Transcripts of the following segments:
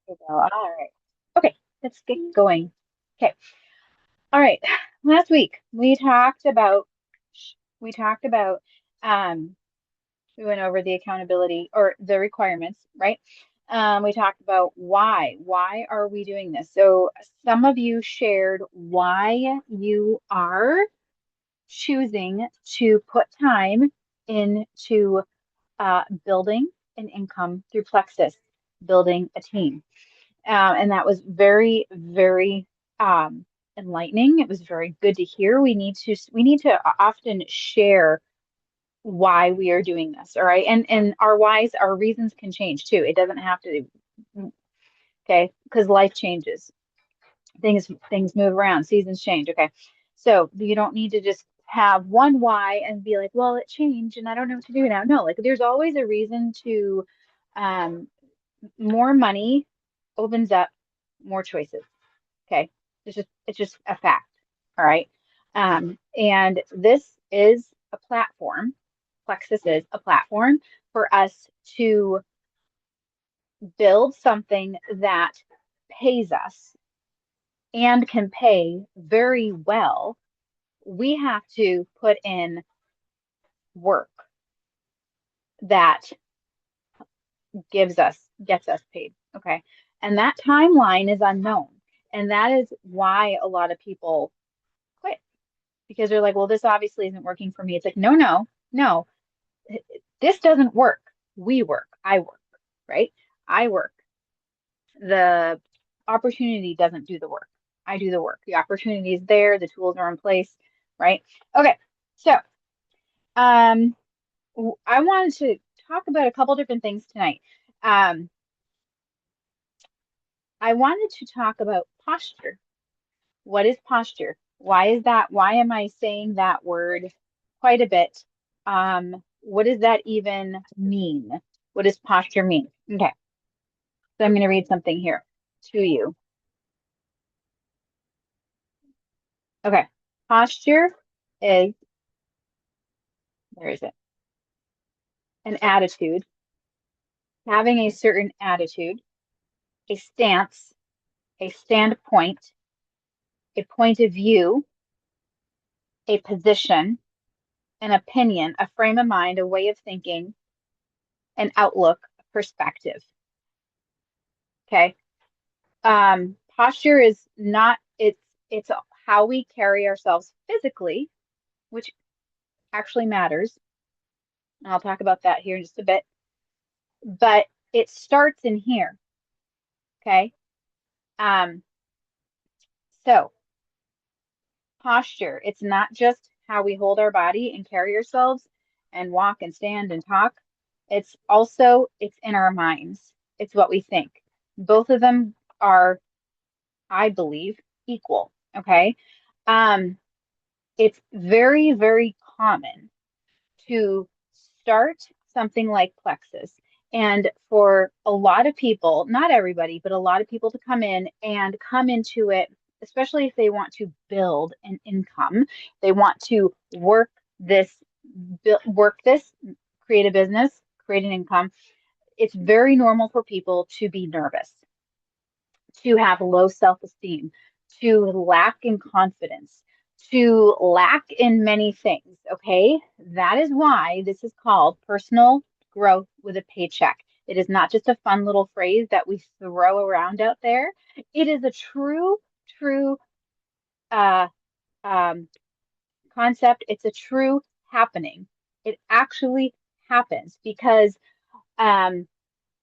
There we go. All right. Okay, let's get going. Okay. All right. Last week we talked about um we went over the accountability or the requirements, right? We talked about why are we doing this? So some of you shared why you are choosing to put time into building an income through Plexus, building a team. And that was very, very um, enlightening. It was very good to hear. We need to often share why we are doing this. All right. And our whys, our reasons can change too. It doesn't have to, okay, because life changes. Things move around, seasons change. Okay. So you don't need to just have one why and be like, well, it changed and I don't know what to do now. No, like there's always a reason to um more money opens up more choices. Okay. It's just a fact. All right. And this is a platform. Plexus is a platform for us to build something that pays us and can pay very well. We have to put in work that gets us paid. Okay. And that timeline is unknown. And that is why a lot of people quit because they're like, well, this obviously isn't working for me. It's like, no, no, no, this doesn't work. We work. I work, right? I work. The opportunity doesn't do the work. I do the work. The opportunity is there. The tools are in place, right? Okay. So, um, I wanted to talk about a couple different things tonight. Um, I wanted to talk about posture. What is posture? Why is that? Why am I saying that word quite a bit? What does that even mean? What does posture mean? Okay, so I'm going to read something here to you. Okay, posture is, where is it? An attitude, having a certain attitude, a stance, a standpoint, a point of view, a position, an opinion, a frame of mind, a way of thinking, an outlook, a perspective. Okay. Posture is not, it's how we carry ourselves physically, which actually matters. And I'll talk about that here in just a bit. But it starts in here. Okay. Um, so posture, it's not just how we hold our body and carry ourselves and walk and stand and talk. It's in our minds. It's what we think. Both of them are, I believe, equal. Okay. Um, it's very, very common to start something like Plexus. And for a lot of people, not everybody, but a lot of people to come in and come into it, especially if they want to build an income, they want to this, work this, create a business, create an income. It's very normal for people to be nervous, to have low self-esteem, to lack in confidence, to lack in many things. Okay. That is why this is called personal growth with a paycheck. It is not just a fun little phrase that we throw around out there. It is a true uh, um, concept. It's a true happening. It actually happens because um,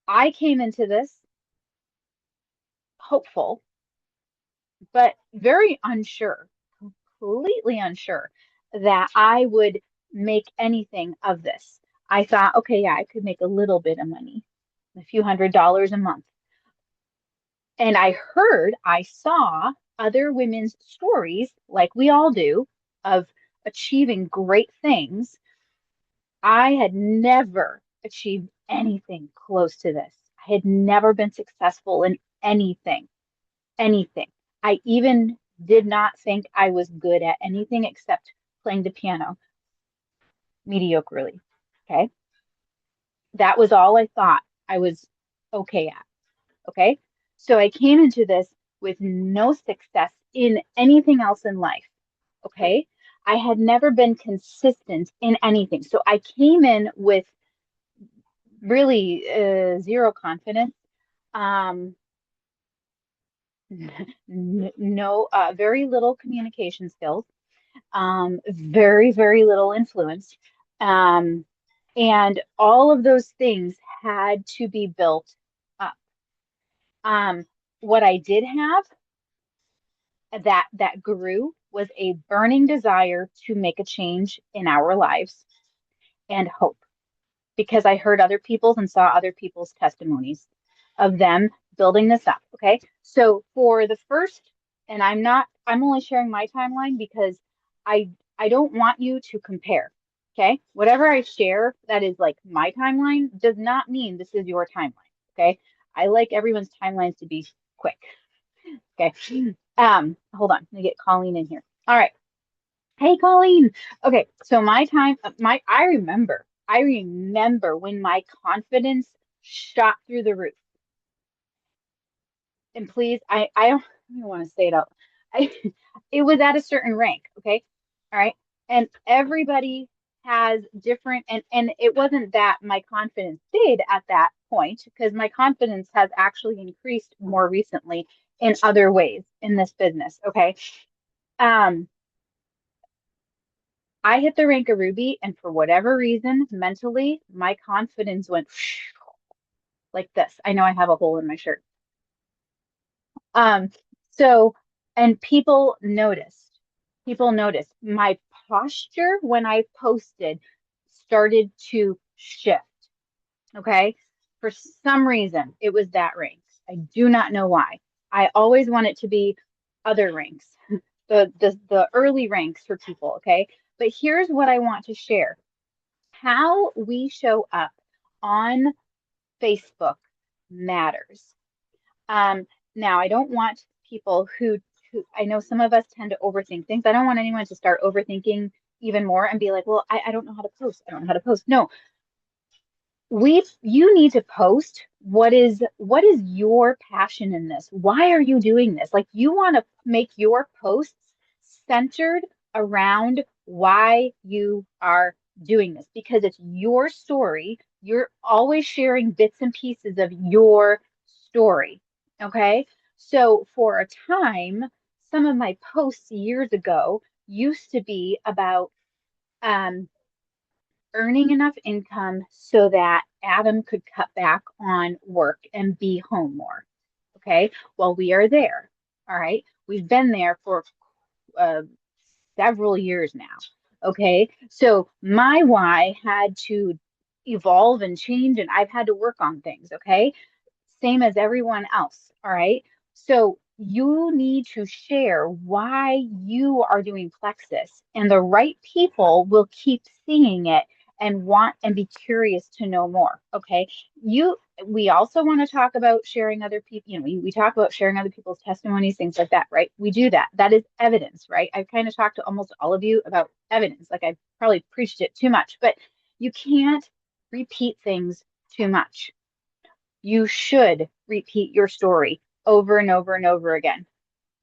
I came into this hopeful, but very unsure, completely unsure that I would make anything of this. I thought, okay, yeah, I could make a little bit of money, a few $100s a month. And I saw other women's stories, like we all do, of achieving great things. I had never achieved anything close to this. I had never been successful in anything. I even did not think I was good at anything except playing the piano mediocrely. Okay. That was all I thought I was okay at. Okay. So I came into this with no success in anything else in life. Okay. I had never been consistent in anything. So I came in with really zero confidence. Um, no, very little communication skills, very, very little influence. Um, and all of those things had to be built up. Um, what I did have that grew was a burning desire to make a change in our lives and hope because I heard other people's and saw other people's testimonies of them building this up. Okay. So for the first, and I'm only sharing my timeline because I don't want you to compare. Okay. Whatever I share that is like my timeline does not mean this is your timeline. Okay. I like everyone's timelines to be quick. Okay. Hold on. Let me get Colleen in here. All right. Hey, Colleen. Okay, so I remember when my confidence shot through the roof. And please, I don't even want to say it out. I, it was at a certain rank, okay? All right. And everybody has different, and it wasn't that my confidence stayed at that point, because my confidence has actually increased more recently in other ways in this business, okay? Um, I hit the rank of Ruby, and for whatever reason, mentally, my confidence went like this. I know I have a hole in my shirt. Um, so, and people noticed my posture when I posted started to shift. Okay. For some reason, it was that rank. I do not know why. I always want it to be other ranks, the early ranks for people. Okay. But here's what I want to share. How we show up on Facebook matters. Um, Now, I don't want people who I know some of us tend to overthink things. I don't want anyone to start overthinking even more and be like, well, I don't know how to post. I don't know how to post. No, you need to post what is your passion in this? Why are you doing this? Like you want to make your posts centered around why you are doing this because it's your story. You're always sharing bits and pieces of your story. Okay. So for a time, some of my posts years ago used to be about um, earning enough income so that Adam could cut back on work and be home more. Okay. Well, we are there. All right. We've been there for uh, several years now. Okay. So my why had to evolve and change, and I've had to work on things. Okay. Same as everyone else. All right. So you need to share why you are doing Plexus, and the right people will keep seeing it and want and be curious to know more. Okay. We also want to talk about sharing other people, we talk about sharing other people's testimonies, things like that, right? We do that. That is evidence, right? I've kind of talked to almost all of you about evidence. Like I've probably preached it too much, but you can't repeat things too much. You should repeat your story over and over and over again.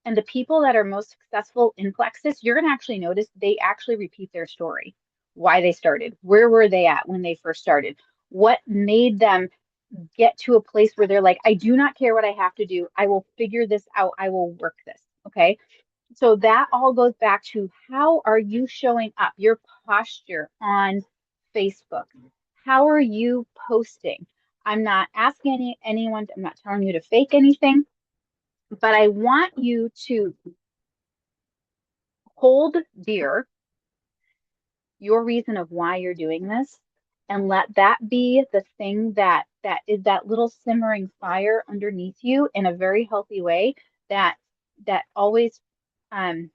And the people that are most successful in Plexus, you're going to actually notice they actually repeat their story, why they started, where were they at when they first started, what made them get to a place where they're like, I do not care what I have to do. I will figure this out. I will work this. Okay. So that all goes back to how are you showing up, your posture on Facebook? How are you posting? I'm not asking anyone, I'm not telling you to fake anything, but I want you to hold dear your reason of why you're doing this and let that be the thing that is that little simmering fire underneath you in a very healthy way that that always um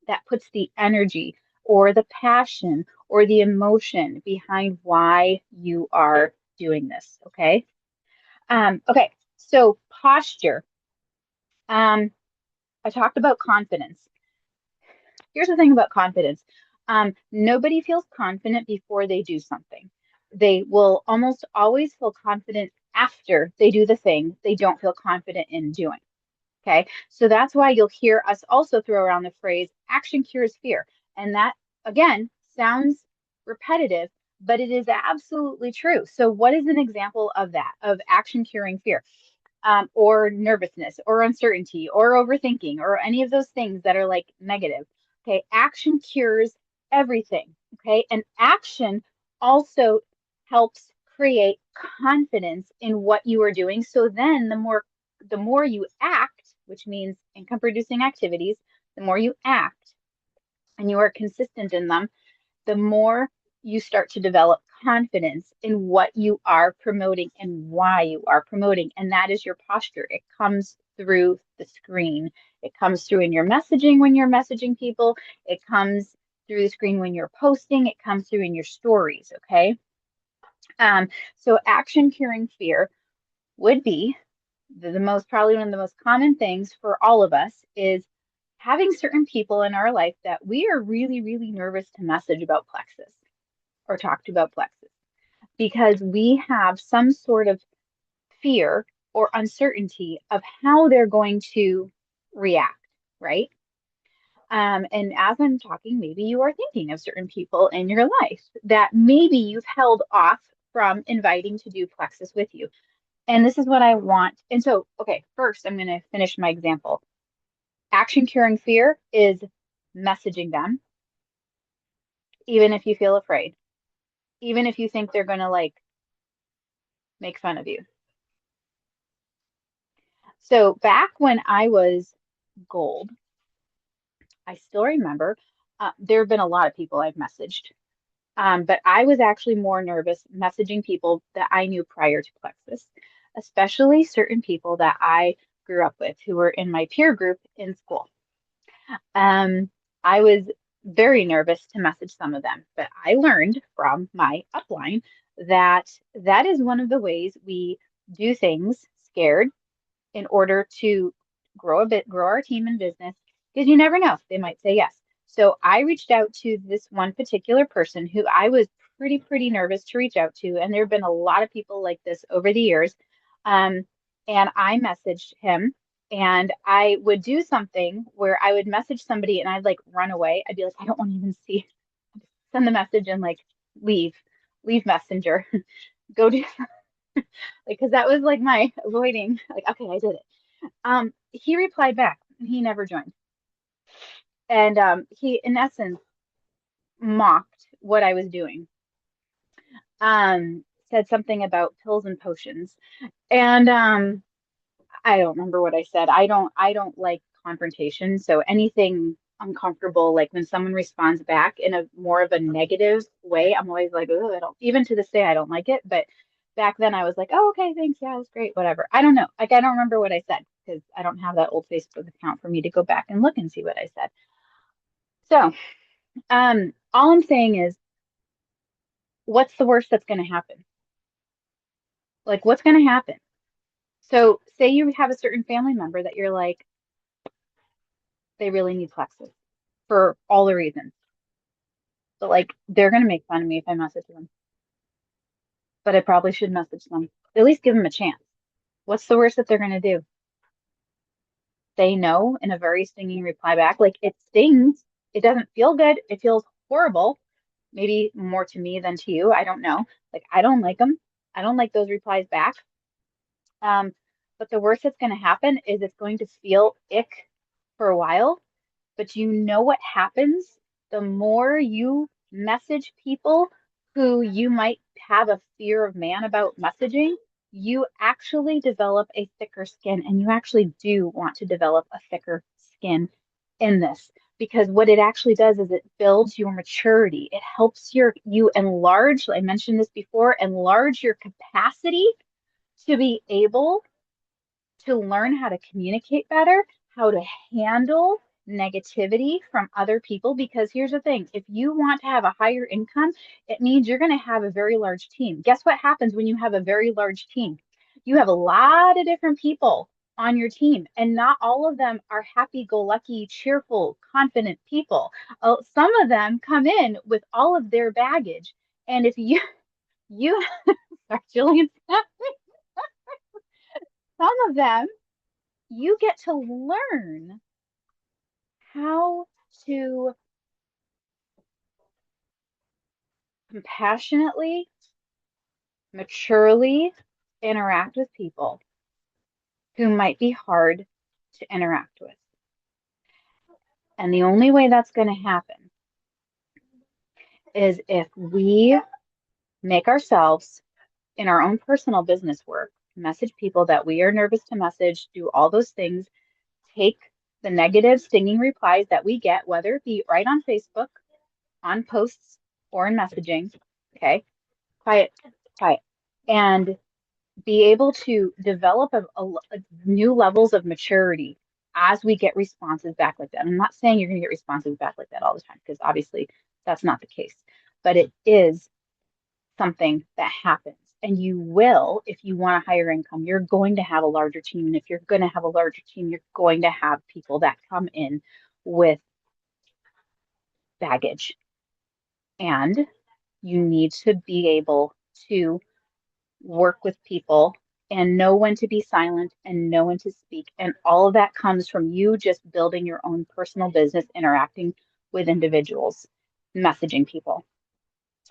that puts the energy or the passion or the emotion behind why you are doing this. Okay. Okay. So posture. Um, I talked about confidence. Here's the thing about confidence. Nobody feels confident before they do something. They will almost always feel confident after they do the thing they don't feel confident in doing. Okay. So that's why you'll hear us also throw around the phrase action cures fear. And that, again, sounds repetitive, but it is absolutely true. So, what is an example of that, of action curing fear? Or nervousness, or uncertainty, or overthinking, or any of those things that are like negative. Okay. Action cures everything. Okay. And action also helps create confidence in what you are doing. So then the more you act, which means income producing activities, the more you act and you are consistent in them, the more you start to develop confidence in what you are promoting and why you are promoting. And that is your posture. It comes through the screen. It comes through in your messaging when you're messaging people. It comes through the screen when you're posting. It comes through in your stories. Okay. So action curing fear would be the most, probably one of the most common things for all of us is having certain people in our life that we are really, really nervous to message about Plexus or talk to about Plexus because we have some sort of fear or uncertainty of how they're going to react, right? And as I'm talking, maybe you are thinking of certain people in your life that maybe you've held off from inviting to do Plexus with you. And this is what I want. And so, okay, first I'm going to finish my example. Action curing fear is messaging them, even if you feel afraid, even if you think they're going to like make fun of you. So back when I was gold, I still remember there have been a lot of people I've messaged, but I was actually more nervous messaging people that I knew prior to Plexus, especially certain people that I grew up with who were in my peer group in school. I was very nervous to message some of them, but I learned from my upline that that is one of the ways we do things scared in order to grow our team in business, because you never know, they might say yes. So I reached out to this one particular person who I was pretty nervous to reach out to, and there have been a lot of people like this over the years. Um, and I messaged him, and I would do something where I would message somebody and I'd like run away. I'd be like, I don't want to even see, send the message and like leave, leave Messenger, go do like because that was like my avoiding, like, okay, I did it. He replied back. He never joined. And he, in essence, mocked what I was doing. Said something about pills and potions. And I don't remember what I said. I don't like confrontation. So anything uncomfortable, like when someone responds back in a more of a negative way, I'm always like, oh, I don't, even to this day, I don't like it. But back then I was like, oh, okay, thanks. Yeah, it was great. Whatever. I don't know. Like, I don't remember what I said because I don't have that old Facebook account for me to go back and look and see what I said. So, all I'm saying is, what's the worst that's going to happen? Like, what's going to happen? So, say you have a certain family member that you're like, they really need Plexus for all the reasons. But like, they're going to make fun of me if I message them. But I probably should message them. At least give them a chance. What's the worst that they're going to do? Say no in a very stinging reply back. Like, it stings. It doesn't feel good. It feels horrible. Maybe more to me than to you. I don't know. Like, I don't like them. I don't like those replies back. Um, but the worst that's going to happen is it's going to feel ick for a while. But you know what happens? The more you message people who you might have a fear of man about messaging, you actually develop a thicker skin, and you actually do want to develop a thicker skin in this, because what it actually does is it builds your maturity. It helps you enlarge, I mentioned this before, enlarge your capacity to be able to learn how to communicate better, how to handle negativity from other people. Because here's the thing, if you want to have a higher income, it means you're going to have a very large team. Guess what happens when you have a very large team? You have a lot of different people on your team, and not all of them are happy go lucky, cheerful, confident people. Some of them come in with all of their baggage. And if you, you, sorry, Jillian, of them, you get to learn how to compassionately, maturely interact with people who might be hard to interact with. And the only way that's going to happen is if we make ourselves in our own personal business work, message people that we are nervous to message, do all those things, take the negative stinging replies that we get, whether it be right on Facebook, on posts, or in messaging. Okay, quiet, quiet, and be able to develop a new levels of maturity as we get responses back like that. I'm not saying you're going to get responses back like that all the time, because obviously that's not the case, but it is something that happens. And you will, if you want a higher income, you're going to have a larger team. And if you're going to have a larger team, you're going to have people that come in with baggage. And you need to be able to work with people and know when to be silent and know when to speak. And all of that comes from you just building your own personal business, interacting with individuals, messaging people.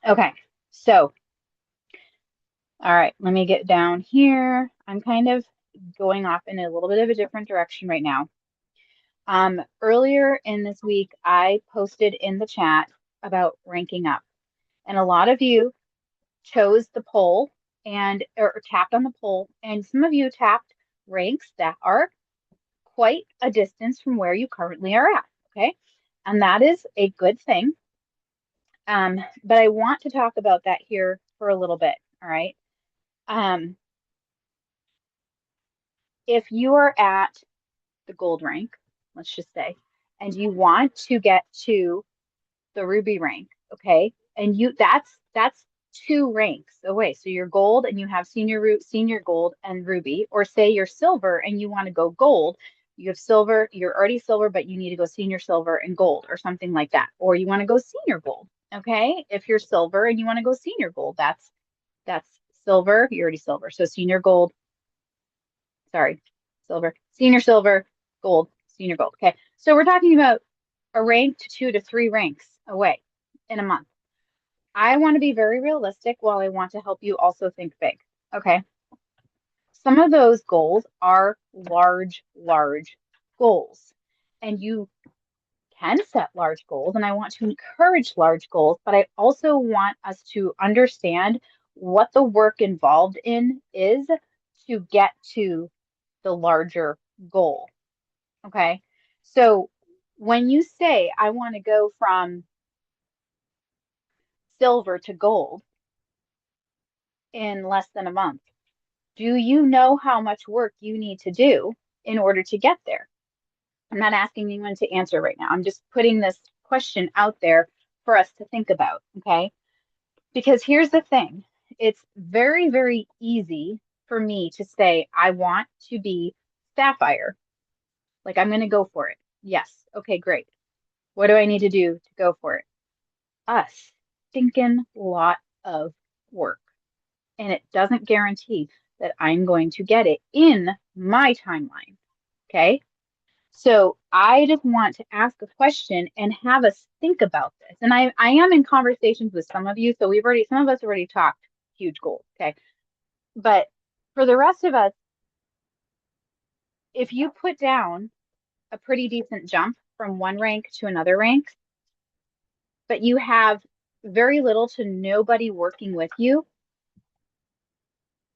Okay, so, all right, let me get down here. I'm kind of going off in a little bit of a different direction right now. Earlier in this week, I posted in the chat about ranking up, and a lot of you chose the poll and or tapped on the poll, and some of you tapped ranks that are quite a distance from where you currently are at. Okay, and that is a good thing. But I want to talk about that here for a little bit. All right. If you are at the gold rank, let's just say, and you want to get to the ruby rank, okay, and you that's two ranks away. So you're gold and you have senior gold and ruby, or say you're silver and you want to go gold. You have silver, you're already silver, but you need to go senior silver and gold or something like that. Or you want to go senior gold. Okay. If you're silver and you want to go senior gold, that's silver, you're already silver. So senior gold, sorry, silver, senior silver, gold, senior gold. Okay. So we're talking about a rank to 2 to 3 ranks away in a month. I want to be very realistic while I want to help you also think big. Okay. Some of those goals are large, large goals. And you can set large goals, and I want to encourage large goals, but I also want us to understand what the work involved in is to get to the larger goal. Okay. So when you say, I want to go from silver to gold in less than a month, do you know how much work you need to do in order to get there? I'm not asking anyone to answer right now. I'm just putting this question out there for us to think about, okay? Because here's the thing. It's very, very easy for me to say, I want to be sapphire. Like, I'm going to go for it. Yes. Okay, great. What do I need to do to go for it? A stinking lot of work. And it doesn't guarantee that I'm going to get it in my timeline. Okay. So I just want to ask a question and have us think about this. And I am in conversations with some of you. So some of us already talked huge goals. Okay. But for the rest of us, if you put down a pretty decent jump from one rank to another rank, but you have very little to nobody working with you,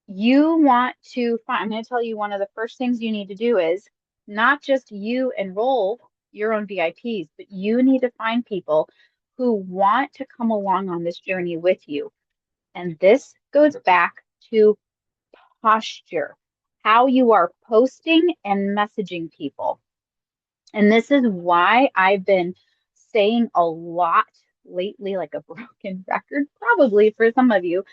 you want to find, I'm going to tell you one of the first things you need to do is not just you enroll your own VIPs, but you need to find people who want to come along on this journey with you. And this goes back to posture, how you are posting and messaging people. And this is why I've been saying a lot lately, like a broken record, probably for some of you.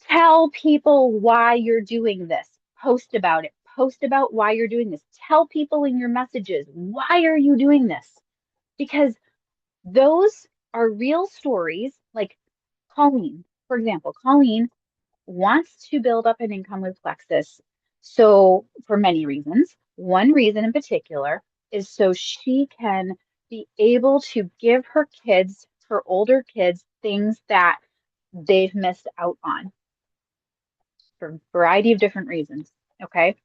Tell people why you're doing this. Post about it. Post about why you're doing this. Tell people in your messages, why are you doing this? Because those are real stories. Like Colleen, for example, Colleen wants to build up an income with Plexus. So for many reasons, one reason in particular is so she can be able to give her kids, her older kids, things that they've missed out on for a variety of different reasons. Okay.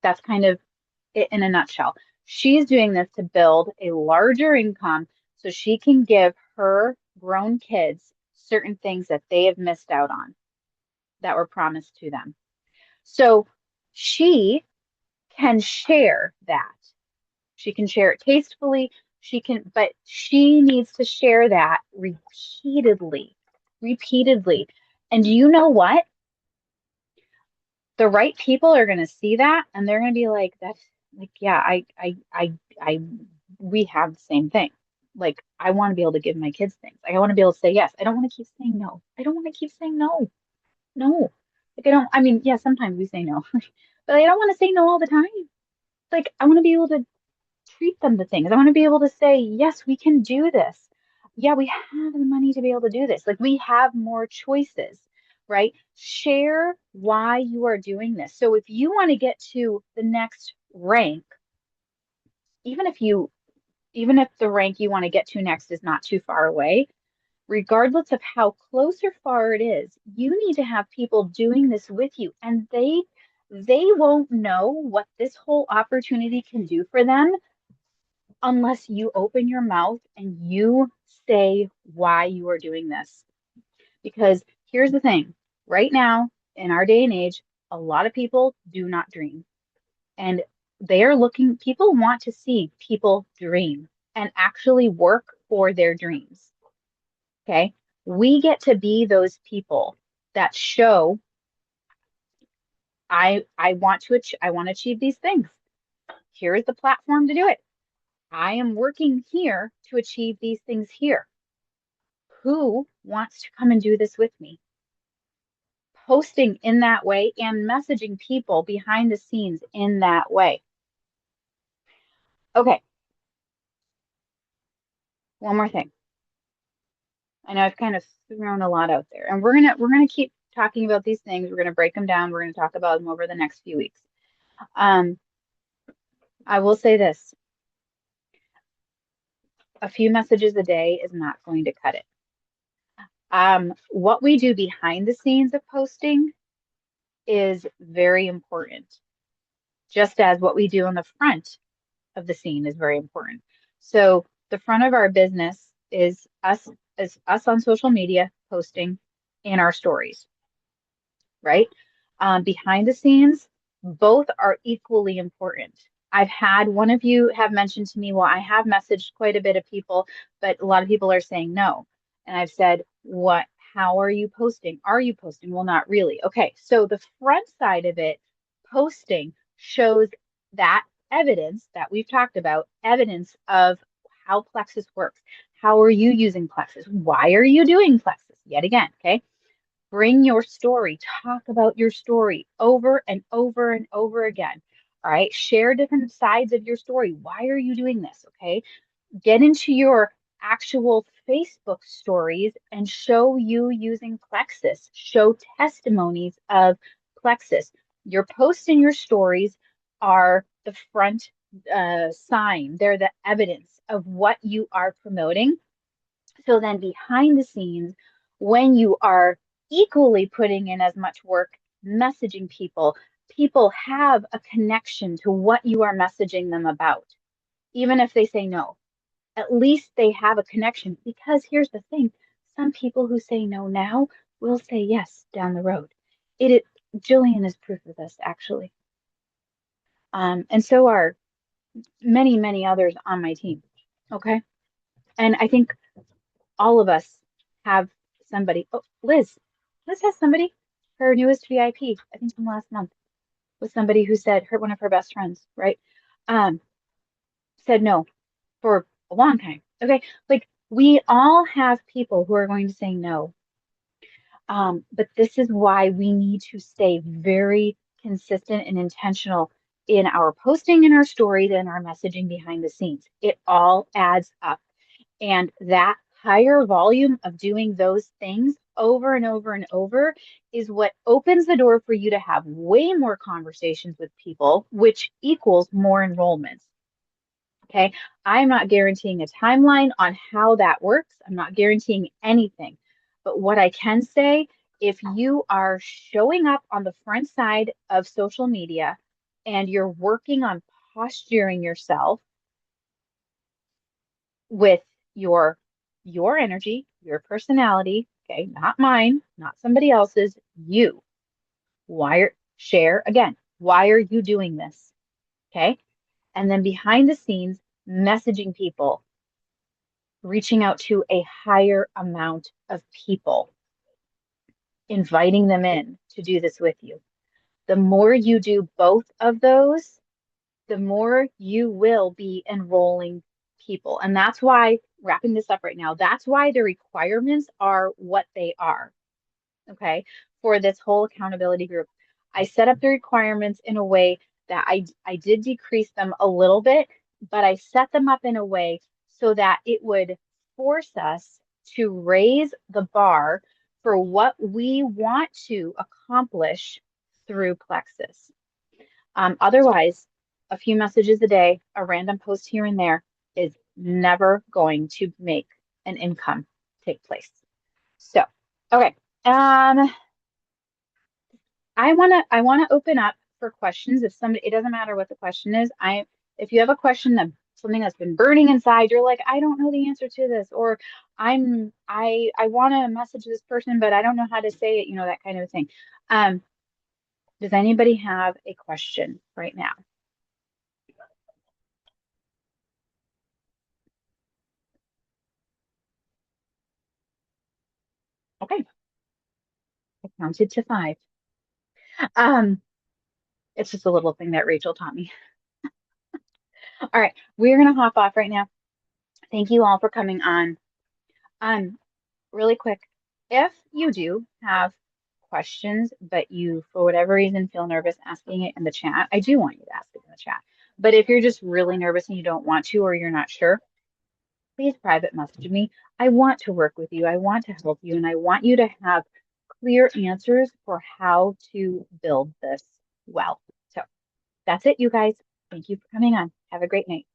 That's kind of it in a nutshell. She's doing this to build a larger income so she can give her grown kids certain things that they have missed out on that were promised to them. So she can share that. She can share it tastefully. But she needs to share that repeatedly, repeatedly. And you know what? The right people are going to see that and they're going to be like, that's like, yeah, we have the same thing. Like, I want to be able to give my kids things. Like, I want to be able to say yes. I don't want to keep saying no. I don't want to keep saying no. No. Like, I mean, yeah, sometimes we say no, but I don't want to say no all the time. Like, I want to be able to treat them to things. I want to be able to say, yes, we can do this. Yeah, we have the money to be able to do this. Like we have more choices, right? Share why you are doing this. So if you want to get to the next rank, even if you even if the rank you want to get to next is not too far away, regardless of how close or far it is, you need to have people doing this with you and they won't know what this whole opportunity can do for them unless you open your mouth and you say why you are doing this. Because here's the thing, right now, in our day and age, a lot of people do not dream. And they are looking, people want to see people dream and actually work for their dreams. Okay. We get to be those people that show I want to I want to achieve these things. Here is the platform to do it. I am working here to achieve these things here. Who wants to come and do this with me? Posting in that way and messaging people behind the scenes in that way. Okay, one more thing. I know I've kind of thrown a lot out there, and we're gonna keep talking about these things. We're gonna break them down. We're gonna talk about them over the next few weeks. Um, I will say this: a few messages a day is not going to cut it. What we do behind the scenes of posting is very important, just as what we do on the front of the scene is very important. So the front of our business is us on social media posting in our stories, right? Behind the scenes, both are equally important. I've had one of you have mentioned to me, well, I have messaged quite a bit of people, but a lot of people are saying no. And I've said, what, how are you posting? Are you posting? Well, not really. Okay. So the front side of it, posting shows that evidence that we've talked about, evidence of how Plexus works. How are you using Plexus? Why are you doing Plexus? Yet again, okay? Bring your story, talk about your story over and over and over again. All right. Share different sides of your story. Why are you doing this? Okay. Get into your actual Facebook stories and show you using Plexus. Show testimonies of Plexus. Your posts and your stories are the front sign, they're the evidence of what you are promoting. So then behind the scenes, when you are equally putting in as much work messaging people, people have a connection to what you are messaging them about, even if they say no. At least they have a connection because here's the thing, some people who say no now will say yes down the road. It Jillian is proof of this actually. And so are many, many others on my team. Okay. And I think all of us have somebody. Oh, Liz. Liz has somebody. Her newest VIP, I think from last month, was somebody who said her one of her best friends, right? Um, said no for a long time. Okay. Like we all have people who are going to say no. But this is why we need to stay very consistent and intentional in our posting and our stories and our messaging behind the scenes. It all adds up. And that higher volume of doing those things over and over and over is what opens the door for you to have way more conversations with people, which equals more enrollments. Okay. I'm not guaranteeing a timeline on how that works. I'm not guaranteeing anything. But what I can say, if you are showing up on the front side of social media and you're working on posturing yourself with your energy, your personality, okay, not mine, not somebody else's, you. Share again, why are you doing this? Okay. And then behind the scenes, messaging people, reaching out to a higher amount of people, inviting them in to do this with you. The more you do both of those, the more you will be enrolling people. And that's why, wrapping this up right now, that's why the requirements are what they are. Okay. For this whole accountability group, I set up the requirements in a way that I did decrease them a little bit, but I set them up in a way so that it would force us to raise the bar for what we want to accomplish through Plexus. Otherwise, a few messages a day, a random post here and there is never going to make an income take place. So, okay. Um, I wanna open up for questions. If somebody, it doesn't matter what the question is. If you have a question that something that's been burning inside, you're like, I don't know the answer to this, or I want to message this person, but I don't know how to say it, that kind of thing. Um, does anybody have a question right now? Okay, I counted to five. Um, it's just a little thing that Rachel taught me. All right, we're gonna hop off right now. Thank you all for coming on. Um, really quick, if you do have questions, but you, for whatever reason, feel nervous asking it in the chat, I do want you to ask it in the chat. But if you're just really nervous and you don't want to, or you're not sure, please private message me. I want to work with you. I want to help you. And I want you to have clear answers for how to build this well. So that's it, you guys. Thank you for coming on. Have a great night.